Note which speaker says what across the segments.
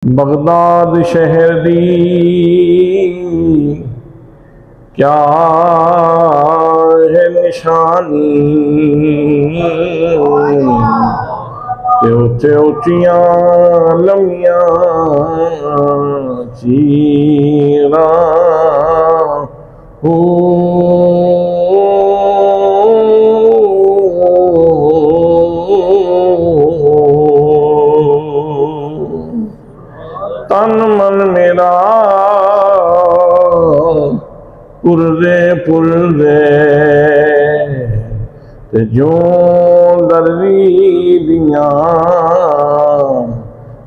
Speaker 1: Baghdad शहर दी क्या है निशानी, ते उते उचिया लमिया चीरा हो। तन मन मेरा पुररे पुररे ते जो दर्री दिया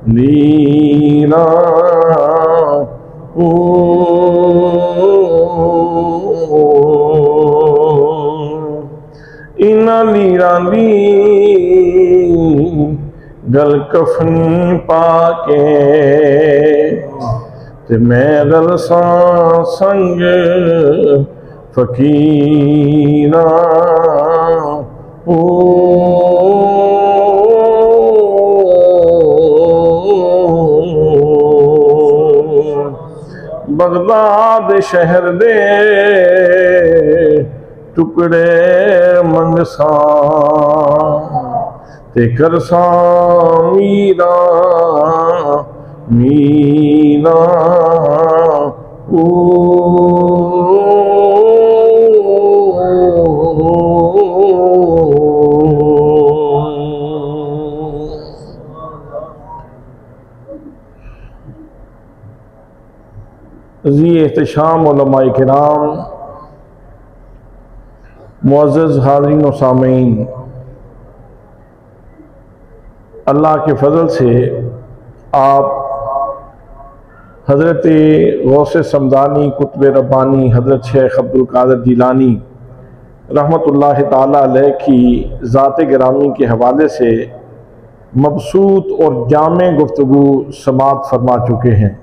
Speaker 1: लीरा इना लीरा दी गल कफनी पाके ते मैं रलसा संग फकीरा ओ। बगदाद शहर दे टुकड़े मंगसा ते करसा मीरा मीरा ओ। जी एहतशाम उलमाए किराम, मुअज़्ज़ज़ हाज़रीन व सामीन, अल्लाह के फजल से आप हज़रत गौसे समदानी कुतुब रब्बानी हज़रत शेख अब्दुल कादिर जिलानी रहमतुल्लाह ताला अलैह की ज़ात गिरामी के हवाले से मबसूत और जामे गुफ्तगू समात फरमा चुके हैं।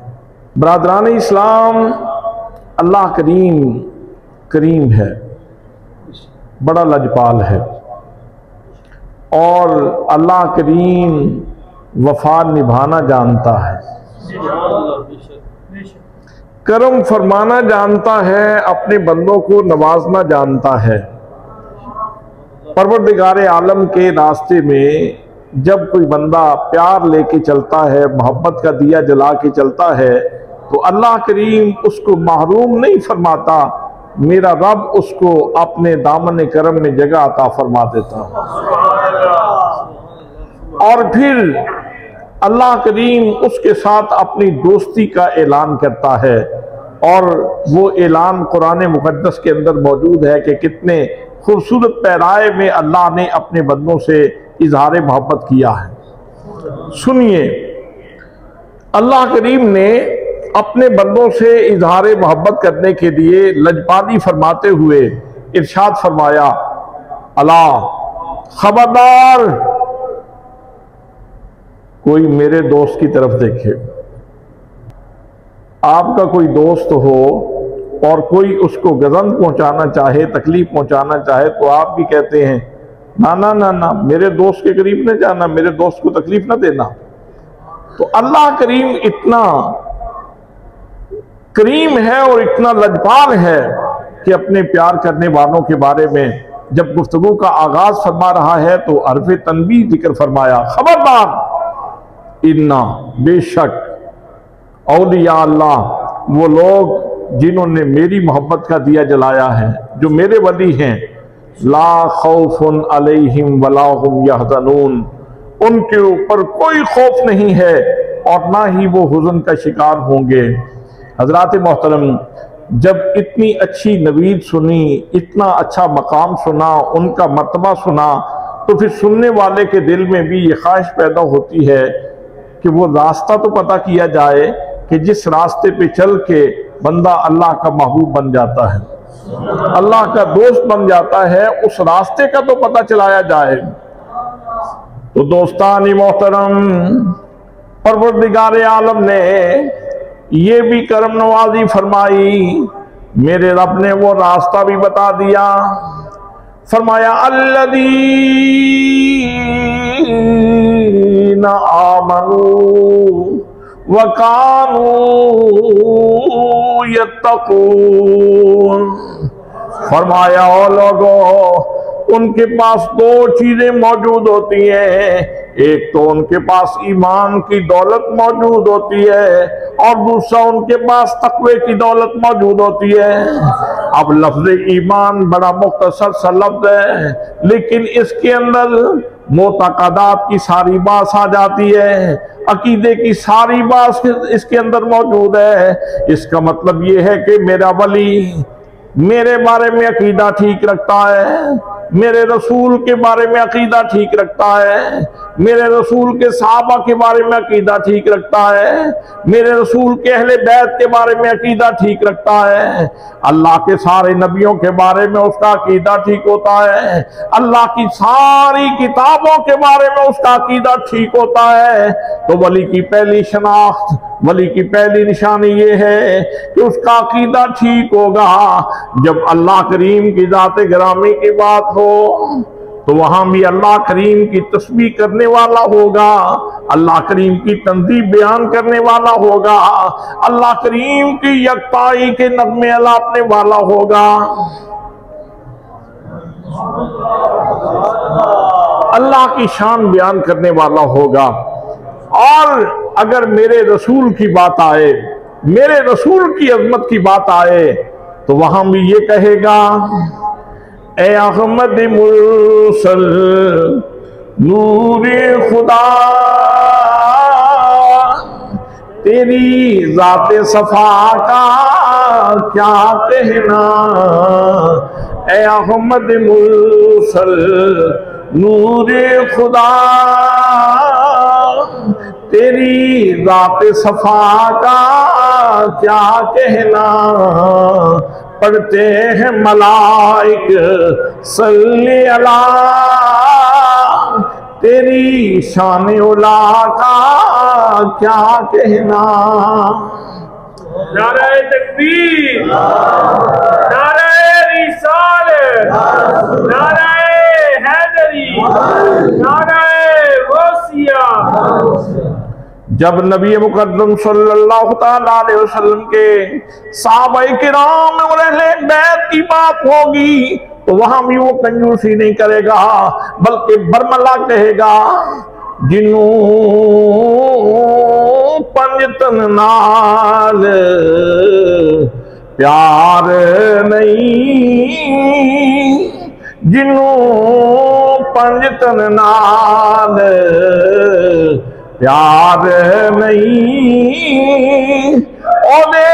Speaker 1: बरादरान इस्लाम, अल्लाह करीम है, बड़ा लजपाल है और अल्लाह करीम वफा निभाना जानता है, करम फरमाना जानता है, अपने बंदों को नवाजना जानता है। परवरदिगार आलम के रास्ते में जब कोई बंदा प्यार लेके चलता है, मोहब्बत का दिया जला के चलता है, तो अल्लाह करीम उसको महरूम नहीं फरमाता, मेरा रब उसको अपने दामन करम में जगह अता फरमा देता है। और फिर अल्लाह करीम उसके साथ अपनी दोस्ती का ऐलान करता है और वो ऐलान कुरान मुक़द्दस के अंदर मौजूद है कि कितने खूबसूरत पैराए में अल्लाह ने अपने बंदों से इजहार मोहब्बत किया है। सुनिए, अल्लाह करीम ने अपने बंदों से इजहार मोहब्बत करने के लिए लजपाली फरमाते हुए इरशाद फरमाया, अला खबरदार कोई मेरे दोस्त की तरफ देखे। आपका कोई दोस्त हो और कोई उसको गज़न पहुंचाना चाहे, तकलीफ पहुंचाना चाहे, तो आप भी कहते हैं ना ना ना ना, मेरे दोस्त के करीब न जाना, मेरे दोस्त को तकलीफ ना देना। तो अल्लाह करीम इतना करीम है और इतना लजपाल है कि अपने प्यार करने वालों के बारे में जब गुफ्तगू का आगाज फरमा रहा है तो हर्फ़े तनबीह जिक्र फरमाया, खबरदार इन्ना बेशक औलिया अल्लाह, वो लोग जिन्होंने मेरी मोहब्बत का दिया जलाया है, जो मेरे वली हैं, ला खौफुन अलैहिम वला हुम यहज़नून, उनके ऊपर कोई खौफ नहीं है और ना ही वो हुज़न का शिकार होंगे। हज़रात मोहतरम, जब इतनी अच्छी नवीद सुनी, इतना अच्छा मकाम सुना, उनका मर्तबा सुना, तो फिर सुनने वाले के दिल में भी ये ख्वाहिश पैदा होती है कि वो रास्ता तो पता किया जाए कि जिस रास्ते पे चल के बंदा अल्लाह का महबूब बन जाता है, अल्लाह का दोस्त बन जाता है, उस रास्ते का तो पता चलाया जाए। तो दोस्तानी मोहतरम, परवरदिगार आलम ने ये भी करम नवाजी फरमाई, मेरे रब ने वो रास्ता भी बता दिया। फरमाया अल्लज़ीना आमनू वकानू यत्तकून। फरमाया ओ लोगों, उनके पास दो चीजें मौजूद होती हैं, एक तो उनके पास ईमान की दौलत मौजूद होती है और दूसरा उनके पास तकवे की दौलत मौजूद होती है। अब लफ्ज ईमान बड़ा मुख्तसर सा लफ्ज है, लेकिन इसके अंदर मोतकदात की सारी बात आ जाती है, अकीदे की सारी बात इसके अंदर मौजूद है। इसका मतलब ये है कि मेरा वली मेरे बारे में अकीदा ठीक रखता है, मेरे रसूल के बारे में अकीदा ठीक रखता है, मेरे रसूल के सहाबा के बारे में अकीदा ठीक रखता है, मेरे रसूल के अहले बैत के बारे में अकीदा ठीक रखता है, अल्लाह के सारे नबियों के बारे में उसका अकीदा ठीक होता है, अल्लाह की सारी किताबों के बारे में उसका अकीदा ठीक होता है। तो वली की पहली शनाख्त, वली की पहली निशानी ये है कि उसका अकीदा ठीक होगा। जब अल्लाह करीम की ज़ात गिरामी की बात हो तो वहां भी अल्लाह करीम की तस्बीह करने वाला होगा, अल्लाह करीम की तंजीह बयान करने वाला होगा, अल्लाह करीम की यकताई के नगमे अलापने वाला होगा, अल्लाह की शान बयान करने वाला होगा। और अगर मेरे रसूल की बात आए, मेरे रसूल की अजमत की बात आए, तो वहां भी ये कहेगा, ए अहमद मुरसल नूरे खुदा, तेरी ज़ाते सफा का क्या कहना। ए अहमद मुरसल नूरे खुदा, तेरी ज़ाते सफा का क्या कहना। पढ़ते हैं मलाइक सल्ले अला, तेरी शान उला का क्या कहना।
Speaker 2: नारे तकबीर, नारे रिसालत, नारे हैदरी, नारे गौसिया।
Speaker 1: जब नबी मुकद्दम सल्लल्लाहु ताला अलैहि वसल्लम के सहाबाए किराम और अहले बैत की बात होगी तो वहां भी वो कंजूसी नहीं करेगा, बल्कि बरमला कहेगा, जिन्नू पंजतन नाल प्यार नहीं, जिन्नू पंजतन नाल प्यार नहीं, ओदे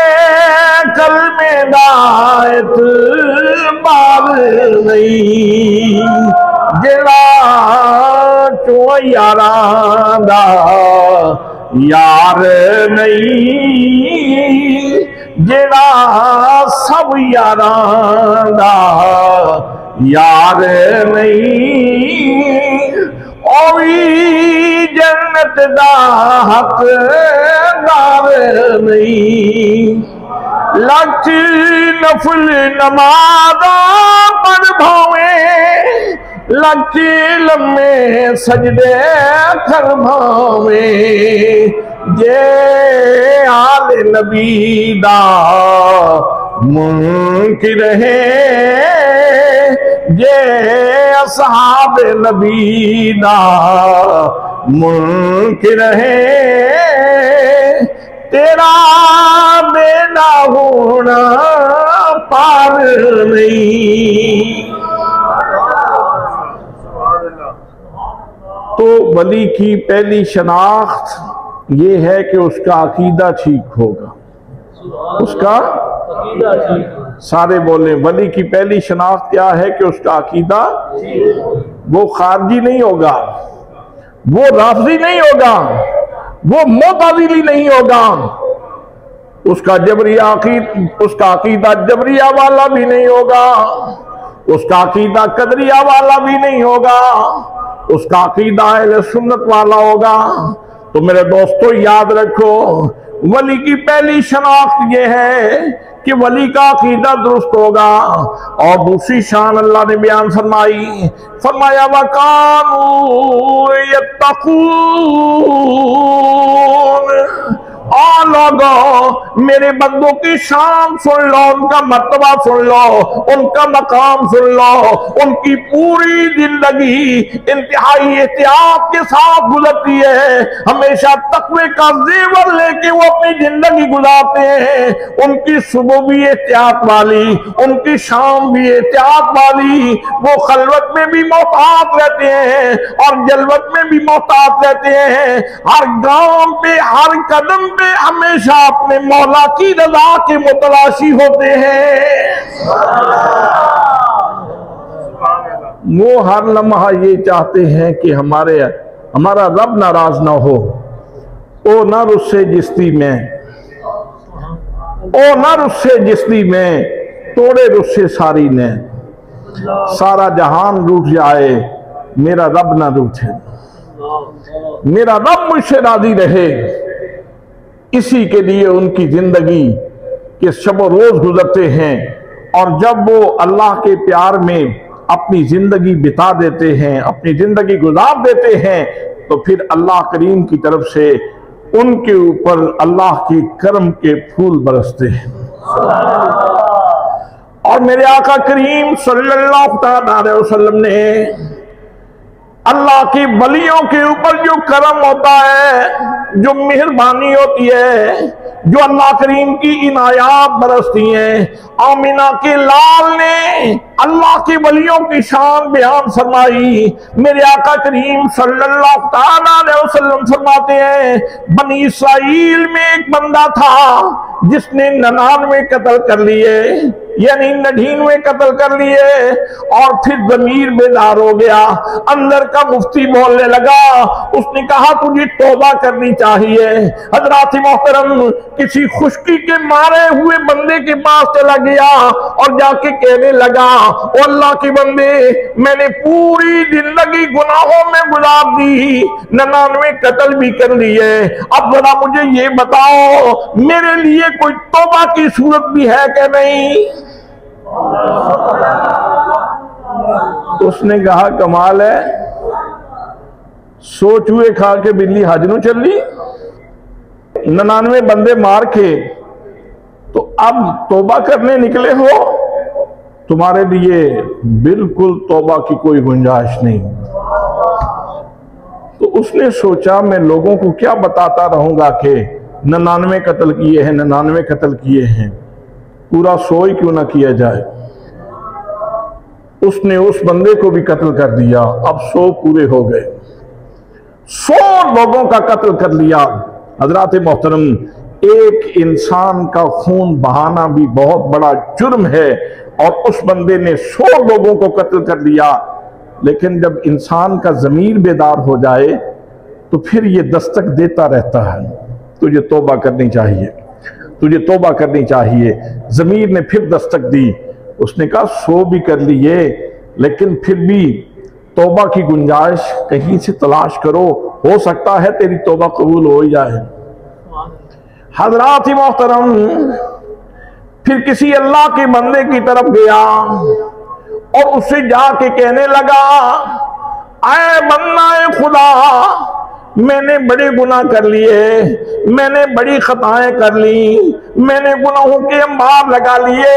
Speaker 1: कलमे दायत बार नहीं। जेड़ा चो यारां दा यार नहीं, जेड़ा सब यारां दा यार नहीं, ओवी जन्नत दा हकदार नहीं। लख नफल नमाज़ा पढ़ भावे, लख लम्मे सजदे कर भावे, जे आले नबी दा मुनकिर है, जे असहाब नबी दा मुनकिर है, तेरा बेड़ा होना पार नहीं। तो वली की पहली शनाख्त ये है कि उसका अकीदा ठीक होगा, उसका अकीदा ठीक। सारे बोले, वली की पहली शनाख्त क्या है कि उसका अकीदा, वो खारजी नहीं होगा, वो राफजी नहीं होगा, वो मोताजिली नहीं होगा, उसका जबरिया उसका अकीदा जबरिया वाला भी नहीं होगा, उसका अकीदा कदरिया वाला भी नहीं होगा, उसका अकीदा अहले सुन्नत वाला होगा। तो मेरे दोस्तों याद रखो, वली की पहली शनाख्त यह है कि वली का अकीदा दुरुस्त होगा। और दूसरी शान अल्लाह ने बयान फरमाई, फरमाया वकानू यत्तकून, और लोगों मेरे बंदों की शान सुन लो, उनका मर्तबा सुन लो, उनका मकाम सुन लो। उनकी पूरी जिंदगी इंतहाई एहतियात के साथ गुजरती है, हमेशा तकवे का जेवर लेके वो अपनी जिंदगी गुजारते हैं। उनकी सुबह भी एहतियात वाली, उनकी शाम भी एहतियात वाली। वो खलवत में भी मोहतात रहते हैं और जलवत में भी मोहतात रहते हैं। हर गांव पे, हर कदम पे हमेशा अपने मौला की रजा के मुतलाशी होते हैं। वो हर लम्हा ये चाहते हैं कि हमारा रब नाराज ना हो। ओ ना रुस्से जिस्ती में, ओ ना रुस्से जिस्ती में, तोड़े रुस्से सारी ने। सारा जहान रूठ जाए, मेरा रब ना रूठे, मेरा रब मुझसे राजी रहे। इसी के लिए उनकी जिंदगी के शब रोज गुजरते हैं। और जब वो अल्लाह के प्यार में अपनी जिंदगी बिता देते हैं, अपनी जिंदगी गुजार देते हैं, तो फिर अल्लाह करीम की तरफ से उनके ऊपर अल्लाह की करम के फूल बरसते हैं। और मेरे आका करीम सल्लल्लाहु अलैहि वसल्लम ने अल्लाह की वलियों के ऊपर जो करम होता है, जो मेहरबानी होती है, जो अल्लाह करीम की इनायात बरसती हैं। आमिना के लाल ने अल्लाह के वलियों की शान बयान फरमाई। मेरे आका करीम सल्लल्लाहु अलैहि वसल्लम फरमाते हैं, बनी इस्राइल में एक बंदा था जिसने 99 कत्ल कर लिए, यानी 99 कत्ल कर लिए। और फिर जमीर बेदार हो गया, अंदर का मुफ्ती बोलने लगा। उसने कहा तुझे तौबा करनी चाहिए। हजरात मोहतरम, किसी खुशकी के मारे हुए बंदे के पास चला गया और जाके कहने लगा, ओ अल्लाह के बंदे, मैंने पूरी जिंदगी गुनाहों में गुजार दी, 99 कत्ल भी कर लिए। अब जरा मुझे ये बताओ, मेरे लिए कोई तौबा की सूरत भी है कि नहीं? उसने कहा कमाल है, सोच हुए खा के बिल्ली हज नू चली, 99 बंदे मार के तो अब तौबा करने निकले हो? तुम्हारे लिए बिल्कुल तौबा की कोई गुंजाइश नहीं। तो उसने सोचा मैं लोगों को क्या बताता रहूंगा कि 99 कत्ल किए हैं, 99 कत्ल किए हैं, पूरा 100 ही क्यों ना किया जाए। उसने उस बंदे को भी कत्ल कर दिया। अब 100 पूरे हो गए, 100 लोगों का कत्ल कर लिया। हजरात मोहतरम, एक इंसान का खून बहाना भी बहुत बड़ा जुर्म है और उस बंदे ने 100 लोगों को कत्ल कर लिया। लेकिन जब इंसान का ज़मीर बेदार हो जाए तो फिर ये दस्तक देता रहता है, तुझे तौबा करनी चाहिए, तुझे तौबा करनी चाहिए। ज़मीर ने फिर दस्तक दी। उसने कहा 100 भी कर लिए, लेकिन फिर भी तौबा की गुंजाइश कहीं से तलाश करो, हो सकता है तेरी तौबा कबूल हो ही जाए। हज़रात मोहतरम, फिर किसी अल्लाह के बंदे की तरफ गया और उससे जाके कहने लगा, आए बन्ना खुदा, मैंने बड़े गुनाह कर लिए, मैंने बड़ी खताएं कर ली, मैंने गुनाहों के अंबार लगा लिए,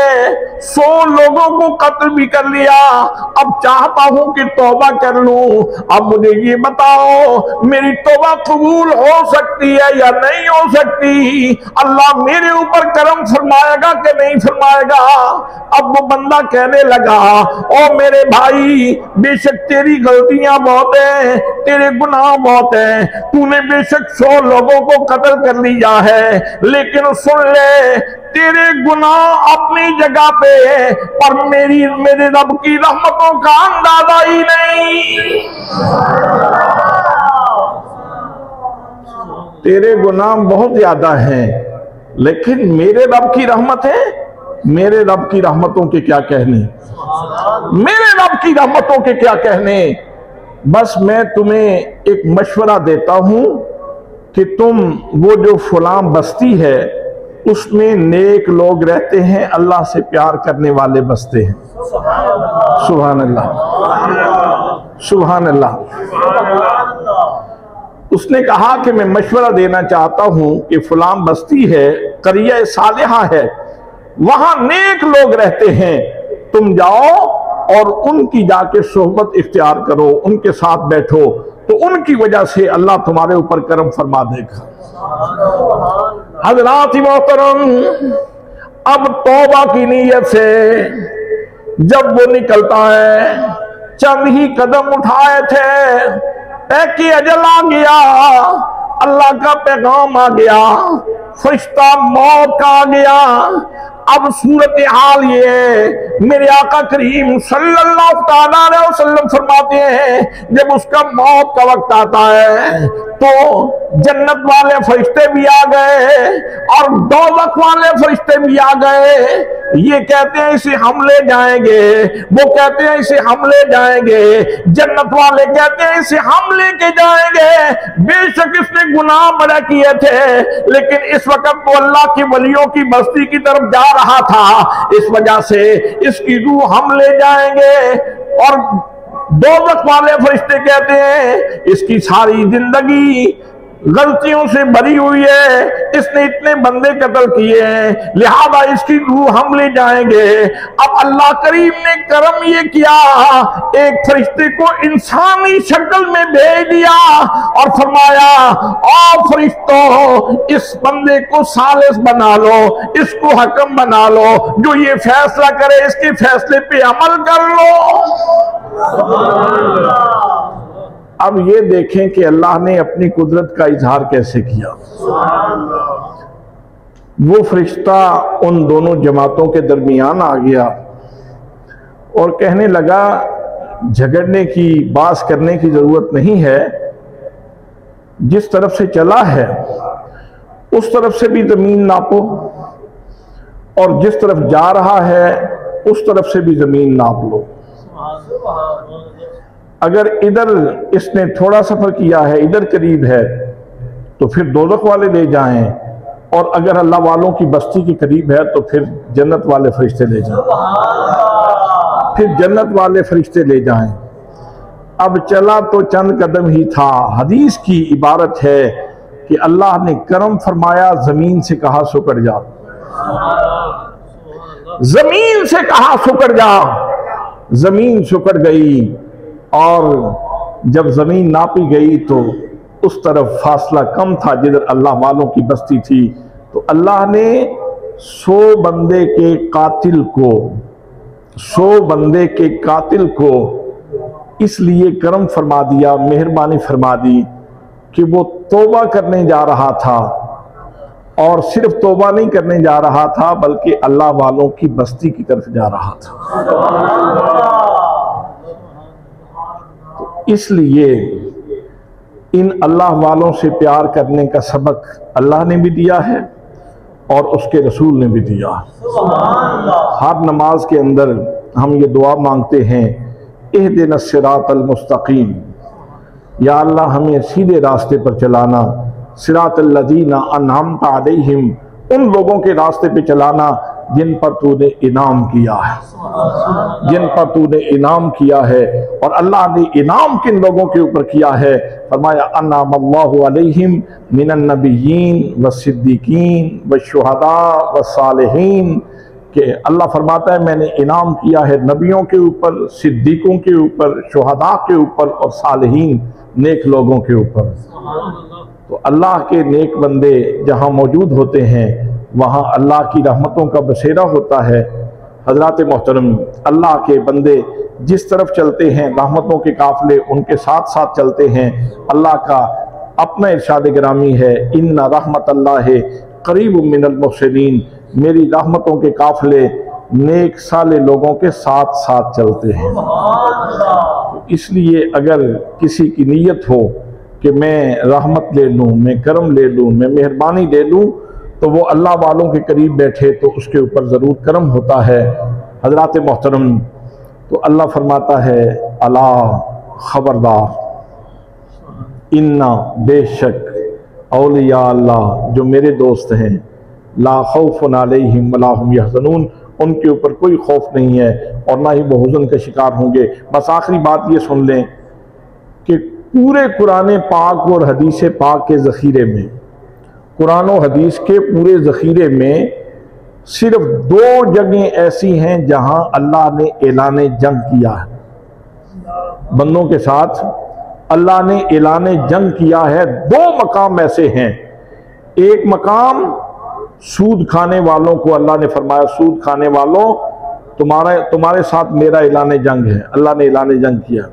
Speaker 1: 100 लोगों को कत्ल भी कर लिया। अब चाहता हूं कि तौबा कर लूं। अब मुझे ये बताओ, मेरी तौबा कबूल हो सकती है या नहीं हो सकती? अल्लाह मेरे ऊपर करम फरमाएगा कि नहीं फरमाएगा? अब वो बंदा कहने लगा, ओ मेरे भाई, बेशक तेरी गलतियां बहुत हैं, तेरे गुनाह बहुत हैं, तूने बेशक 100 लोगों को कत्ल कर लिया है, लेकिन सुन ले, तेरे गुनाह अपनी जगह पे है, पर मेरे रब की रहमतों का अंदाजा ही नहीं। तेरे गुनाह बहुत ज्यादा हैं, लेकिन मेरे रब की रहमत है। मेरे रब की रहमतों के क्या कहने, मेरे रब की रहमतों के क्या कहने। बस मैं तुम्हें एक मशवरा देता हूं कि तुम वो जो फलां बस्ती है उसमें नेक लोग रहते हैं, अल्लाह से प्यार करने वाले बसते हैं। सुभान अल्लाह, सुभान अल्लाह। उसने कहा कि मैं मशवरा देना चाहता हूं कि फलां बस्ती है, करिया सालिहा है, वहां नेक लोग रहते हैं, तुम जाओ और उनकी जाके सोहबत इख्तियार करो, उनके साथ बैठो, तो उनकी वजह से अल्लाह तुम्हारे ऊपर करम फरमा देगा। हज़रात मोहतरम, अब तौबा की नीयत से जब वो निकलता है, चंद ही कदम उठाए थे कि अजल आ गया, अल्लाह का पैगाम आ गया, फरिश्ता मौत का आ गया। अब सूरत हाल ये है, मेरे आका करीम सल्लल्लाहु अलैहि वसल्लम फरमाते हैं, जब उसका मौत का वक्त आता है तो जन्नत वाले फरिश्ते भी आ गए और दोज़ख वाले फरिश्ते भी आ गए। ये कहते हैं इसे हम ले जाएंगे, वो कहते हैं इसे हम ले जाएंगे, जन्नत वाले कहते हैं इसे हम लेके जाएंगे। बेशक इसने गुनाह बड़ा किए थे, लेकिन इस वक्त वो अल्लाह की वलियों की बस्ती की तरफ जा रहा था, इस वजह से इसकी रूह हम ले जाएंगे। और दोज़ख वाले फरिश्ते कहते हैं इसकी सारी जिंदगी गलतियों से भरी हुई है, इसने इतने बंदे कत्ल किए हैं, लिहाजा इसकी रूह हम ले जाएंगे। अब अल्लाह करीम ने करम ये किया, एक फरिश्ते को इंसानी शक्ल में भेज दिया और फरमाया, आओ फरिश्तों, इस बंदे को सालिस बना लो, इसको हकम बना लो, जो ये फैसला करे इसके फैसले पे अमल कर लो। अब ये देखें कि अल्लाह ने अपनी कुदरत का इजहार कैसे किया। वो फरिश्ता उन दोनों जमातों के दरमियान आ गया और कहने लगा, झगड़ने की, बात करने की जरूरत नहीं है, जिस तरफ से चला है उस तरफ से भी जमीन नापो और जिस तरफ जा रहा है उस तरफ से भी जमीन नाप लो। अगर इधर इसने थोड़ा सफर किया है, इधर करीब है, तो फिर दोज़ख वाले ले जाएं, और अगर अल्लाह वालों की बस्ती के करीब है तो फिर जन्नत वाले फरिश्ते ले जाएं, फिर जन्नत वाले फरिश्ते ले जाएं। अब चला तो चंद कदम ही था। हदीस की इबारत है कि अल्लाह ने करम फरमाया, जमीन से कहा सुकड़ जा, जमीन से कहा सुकड़ जा, जमीन सुकड़ गई। और जब जमीन नापी गई तो उस तरफ फासला कम था जिधर अल्लाह वालों की बस्ती थी, तो अल्लाह ने 100 बंदे के कातिल को इसलिए करम फरमा दिया, मेहरबानी फरमा दी कि वो तौबा करने जा रहा था, और सिर्फ तौबा नहीं करने जा रहा था बल्कि अल्लाह वालों की बस्ती की तरफ जा रहा था। इसलिए इन अल्लाह वालों से प्यार करने का सबक अल्लाह ने भी दिया है और उसके रसूल ने भी दिया। हर नमाज के अंदर हम ये दुआ मांगते हैं, इहदिनस सिरातल मुस्तकीम, या अल्लाह हमें सीधे रास्ते पर चलाना, सिरातल लज़ीना अनअमता अलैहिम, उन लोगों के रास्ते पे चलाना जिन पर तूने इनाम किया है, जिन पर तूने इनाम किया है। और अल्लाह ने इनाम किन लोगों के ऊपर किया है? फरमाया अन्नामल्लाहु अलैहिम मिनन नबिय्यीन व सिद्दीकीन व शुहदा व सालिहीन, कि अल्लाह फरमाता है मैंने इनाम किया है नबियों के ऊपर, सिद्दीकों के ऊपर, शुहदा के ऊपर और सालिहीन, नेक लोगों के ऊपर। तो अल्लाह के नेक बंदे जहाँ मौजूद होते हैं वहाँ अल्लाह की रहमतों का बसेरा होता है। हज़रात मोहतरम, अल्लाह के बंदे जिस तरफ चलते हैं रहमतों के काफ़िले उनके साथ साथ चलते हैं। अल्लाह का अपना इरशाद गिरामी है, इन्ना रहमतल्लाहि करीब मिनल मुहसिनीन, मेरी रहमतों के काफ़िले नेक साले लोगों के साथ साथ चलते हैं। तो इसलिए अगर किसी की नीयत हो कि मैं रहमत ले लूँ, मैं करम ले लूँ, मैं मेहरबानी ले लूँ, तो वो अल्लाह वालों के करीब बैठे तो उसके ऊपर ज़रूर करम होता है। हज़रात मोहतरम, तो अल्लाह फरमाता है, अला ख़बरदार, इन्ना बेशक औलिया अल्लाह जो मेरे दोस्त हैं, ला खौफुन अलैहिम वला हुम यहज़नून, उनके ऊपर कोई खौफ नहीं है और ना ही वो हुज़न के शिकार होंगे। बस आखिरी बात ये सुन लें कि पूरे कुरान पाक और हदीस पाक के ज़ख़ीरे में, कुरान और हदीस के पूरे ज़ख़ीरे में सिर्फ 2 जगह ऐसी हैं जहां अल्लाह ने ऐलान जंग किया है, बंदों के साथ अल्लाह ने ऐलान जंग किया है। 2 मकाम ऐसे हैं। एक मकाम सूद खाने वालों को अल्लाह ने फरमाया, सूद खाने वालों तुम्हारे साथ मेरा ऐलान जंग है, अल्लाह ने ऐलान जंग किया।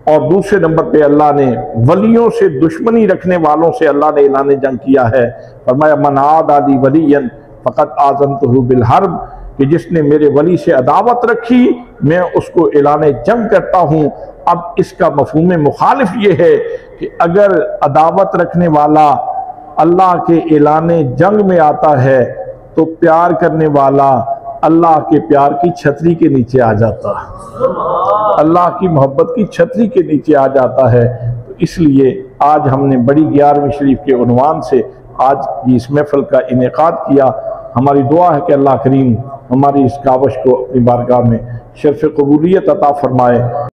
Speaker 1: और दूसरे नंबर पे अल्लाह ने वलियों से दुश्मनी रखने वालों से अल्लाह ने ऐलान जंग किया है। फरमाया मन आदी वलियन फ़क़त आज़नतहु बिल हर्ब, कि जिसने मेरे वली से अदावत रखी मैं उसको ऐलान जंग करता हूँ। अब इसका मफ़हूम मुखालिफ ये है कि अगर अदावत रखने वाला अल्लाह के ऐलान जंग में आता है तो प्यार करने वाला अल्लाह के प्यार की छतरी के नीचे आ जाता है, अल्लाह की मोहब्बत की छतरी के नीचे आ जाता है। तो इसलिए आज हमने बड़ी 11वीं शरीफ के उन्वान से आज की इस महफिल का इनेकाद किया। हमारी दुआ है कि अल्लाह करीम हमारी इस कावश को अपनी बारगाह में शर्फ़ क़बूलियत अता फरमाए।